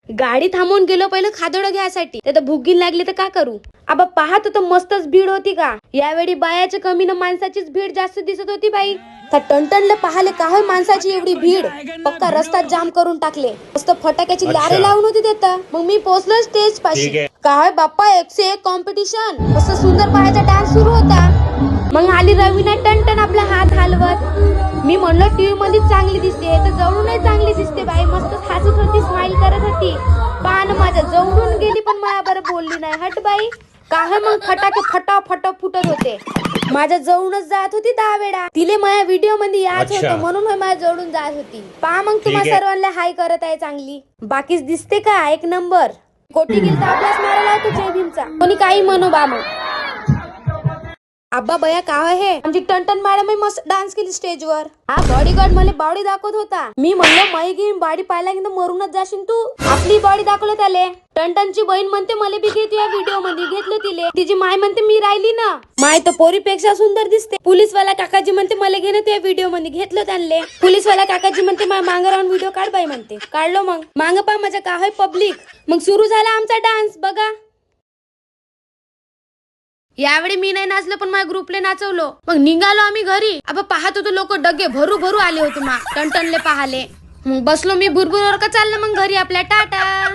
गाडी थांबवून गेलो पहिलं खादोडं घ्यायसाठी. तर भुगीन लागले तर का करू. आबा पाहत तर मस्तच भीड होती का. यावेळी बायाच्या कमी न माणसाचीच भीड जास्त दिसत होती बाई. त्या टणटणले पाहाले का होय माणसाची एवढी भीड. पक्का रस्ता जाम करून टाकले. मस्त फटाक्याची लारे लावून होती देता. मग मी पोहोचलो स्टेज पाशी. काय बाप्पा 101 कॉम्पिटिशन. मस्त सुंदर पाहायचा डान्स सुरू होता. मग आली रवीना टणटण आपला हात हलवत. मी म्हणलो टीव्ही मध्ये चांगली दिसते तर जवळूनही चांगली दिसते बाई. मस्त हसत होती, स्माइल करत होती. पान माझ्या जवळून गेली पण मला बरं बोलली नाही. हट बाई. काय मग फटाके फटाफट फुटत होते. माझ्या जवळूनच जात होती 10 वेळा. तिले माझ्या व्हिडिओ मध्ये याच होतं म्हणून माझ्या जवळून जात होती. पहा मग तुम्हा सर्वांना हाय करत आहे चांगली. बाकीच दिसते का एक नंबर. कोटी गेली तर आपलाच मारायला होतो जय भीमचा. कोणी काही म्हणू बा. मग आब्बा बया काय हे आमची टणटण मॅडम मस्त डान्स केली स्टेजवर. हा बॉडीगार्ड मला बॉडी दाखवत होता. मी म्हणलो मै घेईन बॉडी पाहिला की मरूनच जाशील तू. आपली बॉडी दाखवलं त्याले. टणटणची बहीण म्हणते मला बी घेते या व्हिडिओ मध्ये. घेतलं तिले. तिची माय म्हणते मी राहिली ना. माय तर पोरीपेक्षा सुंदर दिसते. पोलीसवाला काकाजी म्हणते मला घेणं त्या व्हिडिओ मध्ये. घेतलं त्यांना. पोलीसवाला काकाजी म्हणते माझ्या मांग राहून व्हिडिओ काढ बाई म्हणते. काढलो मग. मांग पा माझ्या का होय पब्लिक. मग सुरू झाला आमचा डान्स बघा. यावेळी मी नाही नाचलो पण माझ्या ग्रुपले नाचवलो. मग निघालो आम्ही घरी. अब पाहत होतो लोक डगे भरू भरू आले होते. मग टणटणले पाहाले. मग बसलो मी भुरभुर का चाललं मग घरी आपल्या. टाटा.